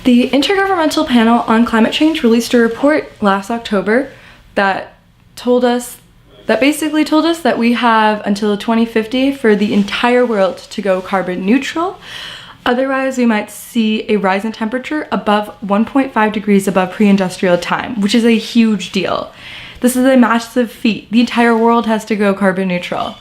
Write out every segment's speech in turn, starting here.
The Intergovernmental Panel on Climate Change released a report last October that basically told us that we have until 2050 for the entire world to go carbon neutral. Otherwise, we might see a rise in temperature above 1.5 degrees above pre-industrial time, which is a huge deal. This is a massive feat. The entire world has to go carbon neutral.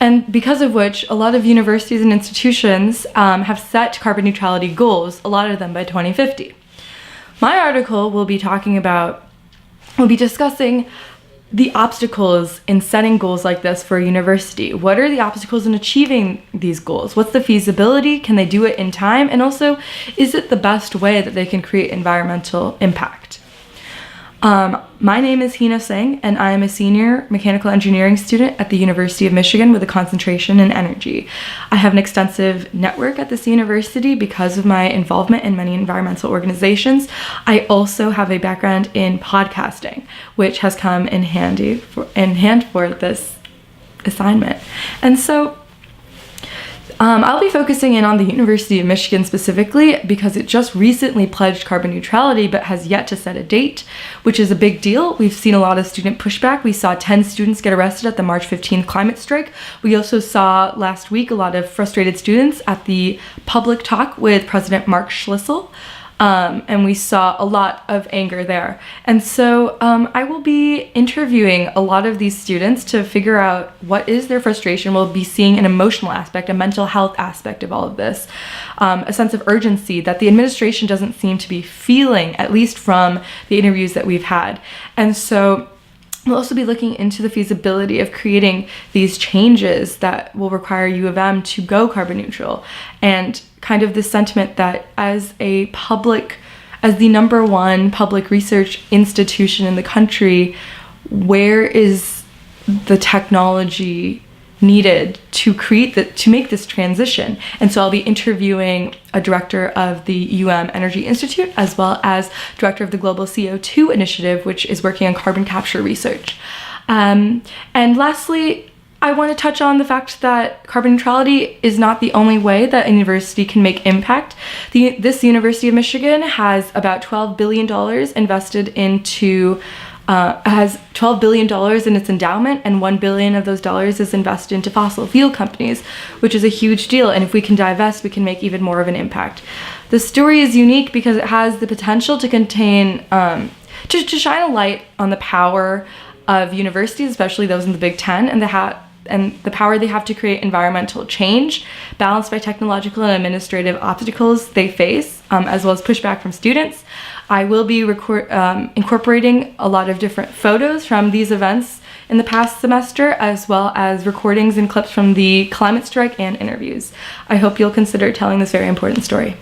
And because of which, a lot of universities and institutions have set carbon neutrality goals, a lot of them by 2050. My article will be discussing the obstacles in setting goals like this for a university. What are the obstacles in achieving these goals? What's the feasibility? Can they do it in time? And also, is it the best way that they can create environmental impact? My name is Heena, and I am a senior mechanical engineering student at the University of Michigan with a concentration in energy. I have an extensive network at this university because of my involvement in many environmental organizations. I also have a background in podcasting, which has come in hand for this assignment. And so I'll be focusing in on the University of Michigan specifically because it just recently pledged carbon neutrality but has yet to set a date, which is a big deal. We've seen a lot of student pushback. We saw 10 students get arrested at the March 15th climate strike. We also saw last week a lot of frustrated students at the public talk with President Mark Schlissel. And we saw a lot of anger there. And so I will be interviewing a lot of these students to figure out what is their frustration. We'll be seeing an emotional aspect, a mental health aspect of all of this, a sense of urgency that the administration doesn't seem to be feeling, at least from the interviews that we've had. And so we'll also be looking into the feasibility of creating these changes that will require U of M to go carbon neutral, and kind of this sentiment that as the number one public research institution in the country, where is the technology needed to make this transition? And so I'll be interviewing a director of the UM Energy Institute, as well as director of the Global CO2 Initiative, which is working on carbon capture research. And lastly, I want to touch on the fact that carbon neutrality is not the only way that a university can make impact. This University of Michigan has about $12 billion invested into has $12 billion in its endowment, and $1 billion of those dollars is invested into fossil fuel companies, which is a huge deal. And if we can divest, we can make even more of an impact. The story is unique because it has the potential to contain, to shine a light on the power of universities, especially those in the Big Ten, and the power they have to create environmental change, balanced by technological and administrative obstacles they face, as well as pushback from students. I will be incorporating a lot of different photos from these events in the past semester, as well as recordings and clips from the climate strike and interviews. I hope you'll consider telling this very important story.